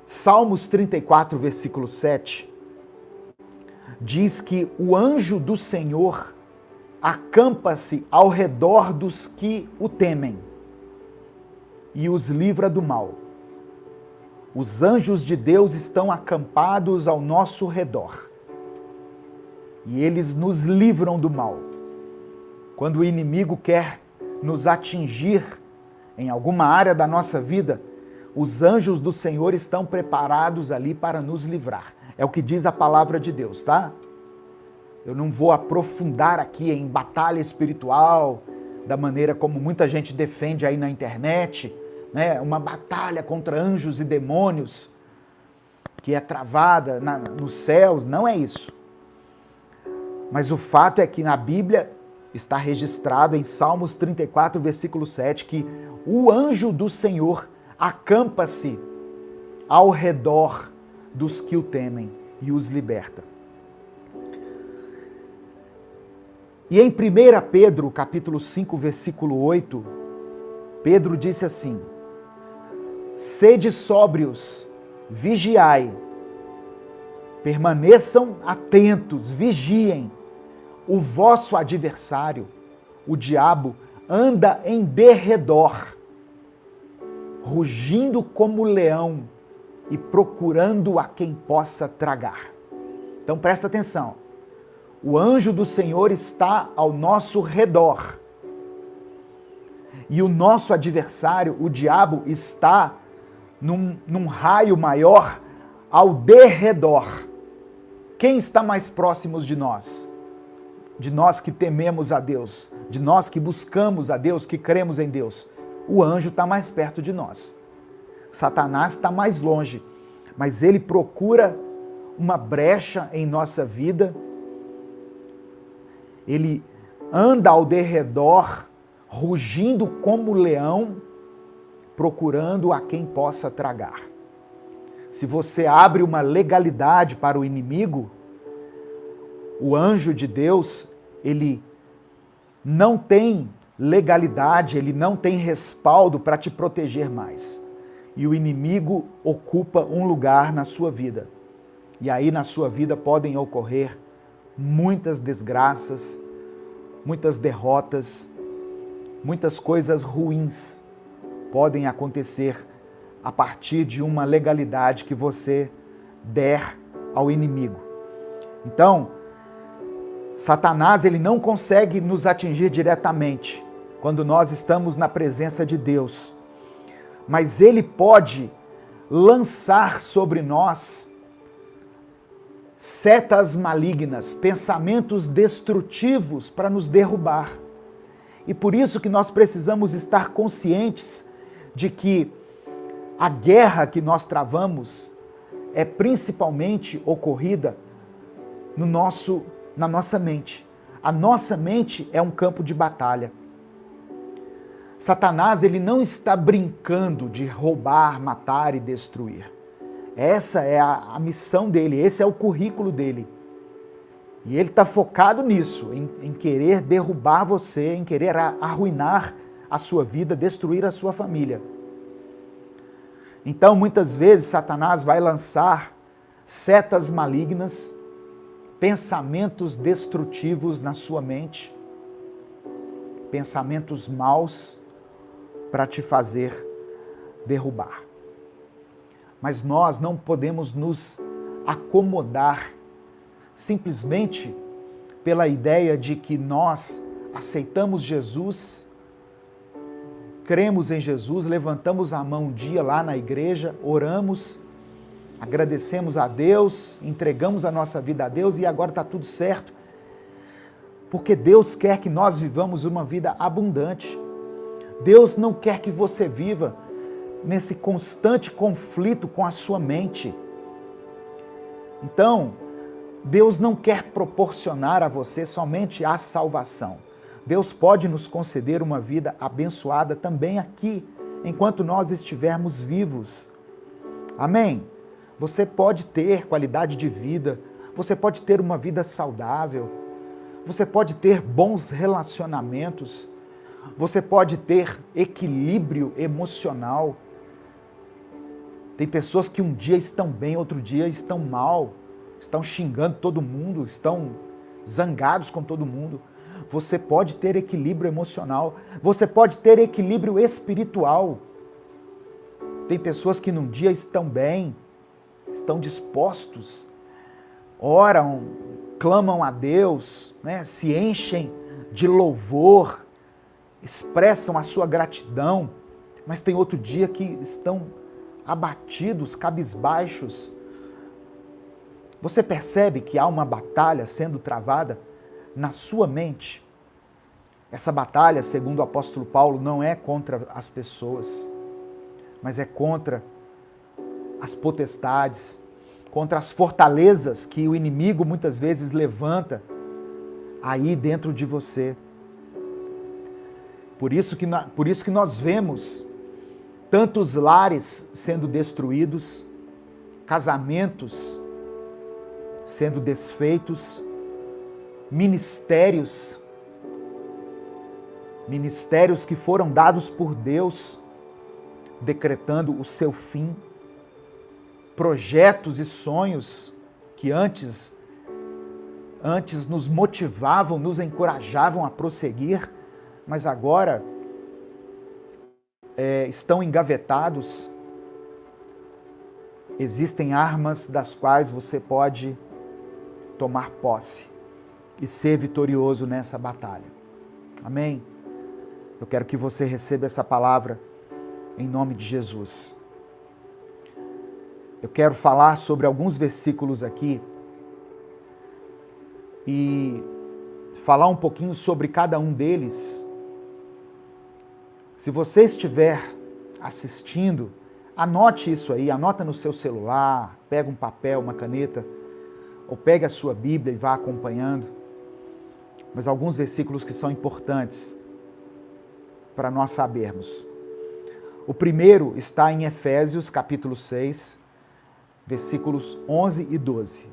Salmos 34, versículo 7, diz que o anjo do Senhor acampa-se ao redor dos que o temem e os livra do mal. Os anjos de Deus estão acampados ao nosso redor e eles nos livram do mal. Quando o inimigo quer nos atingir em alguma área da nossa vida, os anjos do Senhor estão preparados ali para nos livrar. É o que diz a palavra de Deus, tá? Eu não vou aprofundar aqui em batalha espiritual, da maneira como muita gente defende aí na internet, né? Uma batalha contra anjos e demônios que é travada nos céus, não é isso. Mas o fato é que na Bíblia está registrado em Salmos 34, versículo 7, que o anjo do Senhor acampa-se ao redor dos que o temem e os liberta. E em 1 Pedro, capítulo 5, versículo 8, Pedro disse assim: sede sóbrios, vigiai, permaneçam atentos, vigiem. O vosso adversário, o diabo, anda em derredor, rugindo como leão e procurando a quem possa tragar. Então presta atenção. O anjo do Senhor está ao nosso redor. E o nosso adversário, o diabo, está num raio maior ao derredor. Quem está mais próximos de nós? De nós que tememos a Deus, de nós que buscamos a Deus, que cremos em Deus. O anjo está mais perto de nós. Satanás está mais longe, mas ele procura uma brecha em nossa vida. Ele anda ao derredor, rugindo como leão, procurando a quem possa tragar. Se você abre uma legalidade para o inimigo, o anjo de Deus, ele não tem legalidade, ele não tem respaldo para te proteger mais. E o inimigo ocupa um lugar na sua vida. E aí na sua vida podem ocorrer muitas desgraças, muitas derrotas, muitas coisas ruins podem acontecer a partir de uma legalidade que você der ao inimigo. Então, Satanás, ele não consegue nos atingir diretamente quando nós estamos na presença de Deus, mas ele pode lançar sobre nós setas malignas, pensamentos destrutivos para nos derrubar. E por isso que nós precisamos estar conscientes de que a guerra que nós travamos é principalmente ocorrida na nossa mente. A nossa mente é um campo de batalha. Satanás, ele não está brincando de roubar, matar e destruir. Essa é a missão dele, esse é o currículo dele. E ele está focado nisso, em querer derrubar você, em querer arruinar a sua vida, destruir a sua família. Então, muitas vezes, Satanás vai lançar setas malignas, pensamentos destrutivos na sua mente, pensamentos maus para te fazer derrubar. Mas nós não podemos nos acomodar simplesmente pela ideia de que nós aceitamos Jesus, cremos em Jesus, levantamos a mão um dia lá na igreja, oramos, agradecemos a Deus, entregamos a nossa vida a Deus e agora está tudo certo. Porque Deus quer que nós vivamos uma vida abundante. Deus não quer que você viva nesse constante conflito com a sua mente. Então, Deus não quer proporcionar a você somente a salvação. Deus pode nos conceder uma vida abençoada também aqui, enquanto nós estivermos vivos. Amém? Você pode ter qualidade de vida, você pode ter uma vida saudável, você pode ter bons relacionamentos, Você pode ter equilíbrio emocional. Tem pessoas que um dia estão bem, outro dia estão mal, estão xingando todo mundo, estão zangados com todo mundo. Você pode ter equilíbrio emocional, você pode ter equilíbrio espiritual. Tem pessoas que num dia estão bem, estão dispostos, oram, clamam a Deus, né? Se enchem de louvor, expressam a sua gratidão, mas tem outro dia que estão abatidos, cabisbaixos. Você percebe que há uma batalha sendo travada na sua mente? Essa batalha, segundo o apóstolo Paulo, não é contra as pessoas, mas é contra as potestades, contra as fortalezas que o inimigo muitas vezes levanta aí dentro de você. Por isso que nós vemos tantos lares sendo destruídos, casamentos sendo desfeitos, ministérios que foram dados por Deus, decretando o seu fim, projetos e sonhos que antes nos motivavam, nos encorajavam a prosseguir, mas agora estão engavetados. Existem armas das quais você pode tomar posse e ser vitorioso nessa batalha. Amém? Eu quero que você receba essa palavra em nome de Jesus. Eu quero falar sobre alguns versículos aqui e falar um pouquinho sobre cada um deles. Se você estiver assistindo, anote isso aí, anota no seu celular, pega um papel, uma caneta, ou pegue a sua Bíblia e vá acompanhando. Mas alguns versículos que são importantes para nós sabermos. O primeiro está em Efésios, capítulo 6, versículos 11 e 12.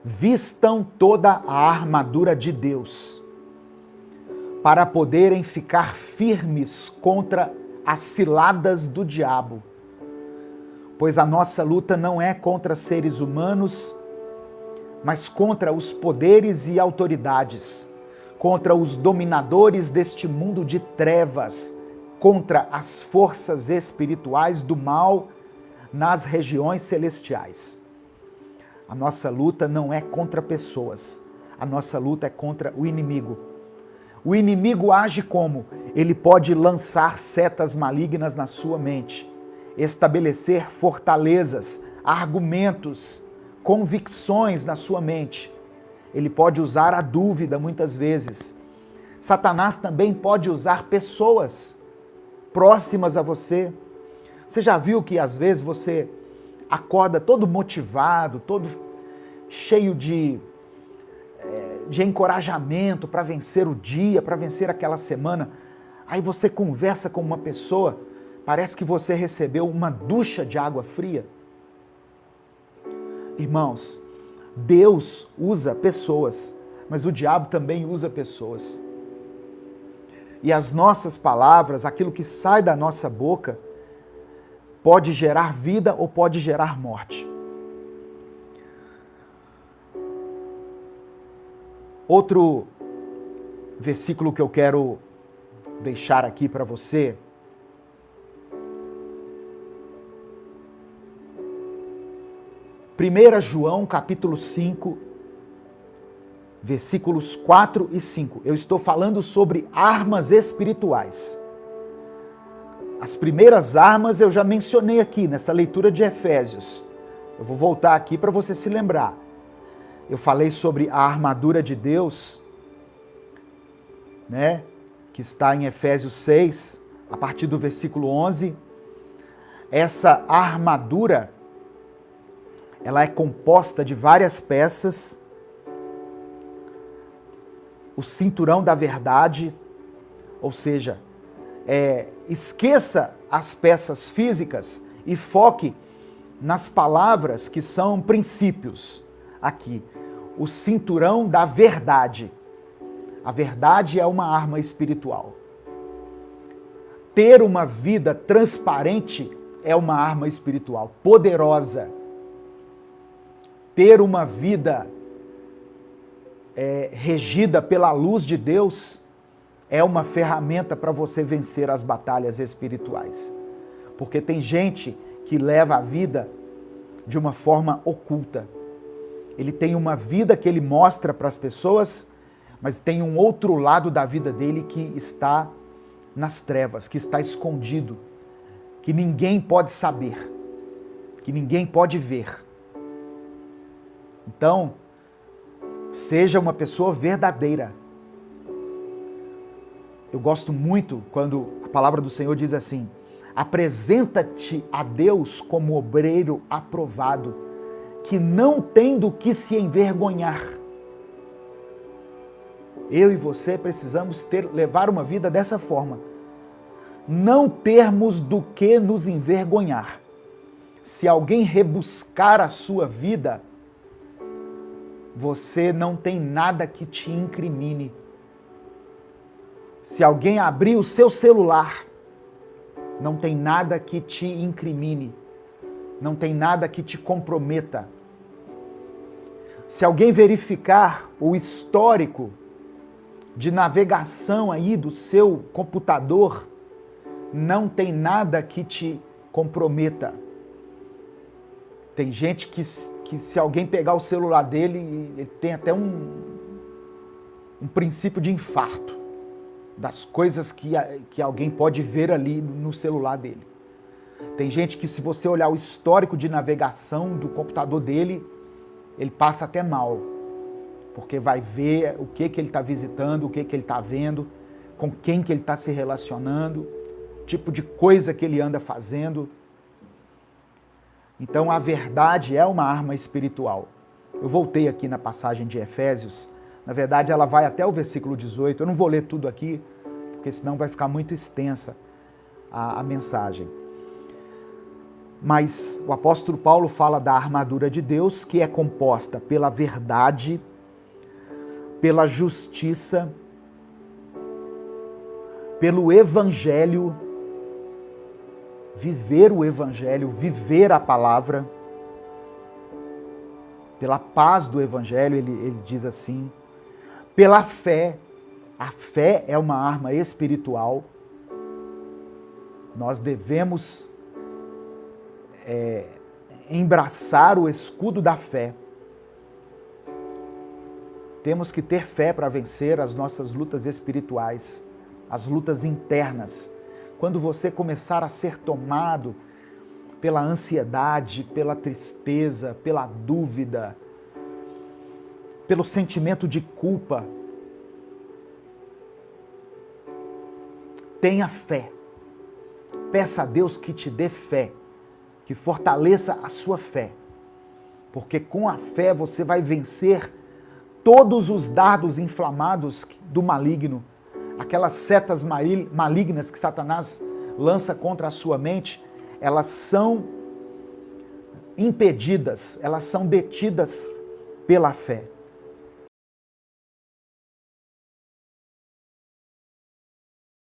Vistam toda a armadura de Deus, para poderem ficar firmes contra as ciladas do diabo. Pois a nossa luta não é contra seres humanos, mas contra os poderes e autoridades, contra os dominadores deste mundo de trevas, contra as forças espirituais do mal nas regiões celestiais. A nossa luta não é contra pessoas, a nossa luta é contra o inimigo. O inimigo age como? Ele pode lançar setas malignas na sua mente, estabelecer fortalezas, argumentos, convicções na sua mente. Ele pode usar a dúvida muitas vezes. Satanás também pode usar pessoas próximas a você. Você já viu que às vezes você acorda todo motivado, todo cheio de encorajamento para vencer o dia, para vencer aquela semana. Aí você conversa com uma pessoa, parece que você recebeu uma ducha de água fria. Irmãos, Deus usa pessoas, mas o diabo também usa pessoas. E as nossas palavras, aquilo que sai da nossa boca, pode gerar vida ou pode gerar morte. Outro versículo que eu quero deixar aqui para você, Primeira João, capítulo 5, versículos 4 e 5. Eu estou falando sobre armas espirituais. As primeiras armas eu já mencionei aqui nessa leitura de Efésios. Eu vou voltar aqui para você se lembrar. Eu falei sobre a armadura de Deus, né? Que está em Efésios 6, a partir do versículo 11. Essa armadura, ela é composta de várias peças. O cinturão da verdade, ou seja, esqueça as peças físicas e foque nas palavras que são princípios aqui. O cinturão da verdade. A verdade é uma arma espiritual. Ter uma vida transparente é uma arma espiritual poderosa. Ter uma vida regida pela luz de Deus é uma ferramenta para você vencer as batalhas espirituais. Porque tem gente que leva a vida de uma forma oculta. Ele tem uma vida que ele mostra para as pessoas, mas tem um outro lado da vida dele que está nas trevas, que está escondido, que ninguém pode saber, que ninguém pode ver. Então, seja uma pessoa verdadeira. Eu gosto muito quando a palavra do Senhor diz assim: apresenta-te a Deus como obreiro aprovado, que não tem do que se envergonhar. Eu e você precisamos levar uma vida dessa forma. Não termos do que nos envergonhar. Se alguém rebuscar a sua vida, você não tem nada que te incrimine. Se alguém abrir o seu celular, não tem nada que te incrimine. Não tem nada que te comprometa. Se alguém verificar o histórico de navegação aí do seu computador, não tem nada que te comprometa. Tem gente que se alguém pegar o celular dele, ele tem até um princípio de infarto das coisas que alguém pode ver ali no celular dele. Tem gente que, se você olhar o histórico de navegação do computador dele, ele passa até mal, porque vai ver o que ele está visitando, o que ele está vendo, com quem que ele está se relacionando, tipo de coisa que ele anda fazendo. Então a verdade é uma arma espiritual. Eu voltei aqui na passagem de Efésios, na verdade ela vai até o versículo 18, eu não vou ler tudo aqui, porque senão vai ficar muito extensa a mensagem. Mas o apóstolo Paulo fala da armadura de Deus, que é composta pela verdade, pela justiça, pelo evangelho, viver o evangelho, viver a palavra, pela paz do evangelho, ele diz assim, pela fé. A fé é uma arma espiritual. Nós devemos embraçar o escudo da fé. Temos que ter fé para vencer as nossas lutas espirituais, as lutas internas. Quando você começar a ser tomado pela ansiedade, pela tristeza, pela dúvida, pelo sentimento de culpa, tenha fé. Peça a Deus que te dê fé, que fortaleça a sua fé. Porque com a fé você vai vencer todos os dardos inflamados do maligno, aquelas setas malignas que Satanás lança contra a sua mente, elas são impedidas, elas são detidas pela fé.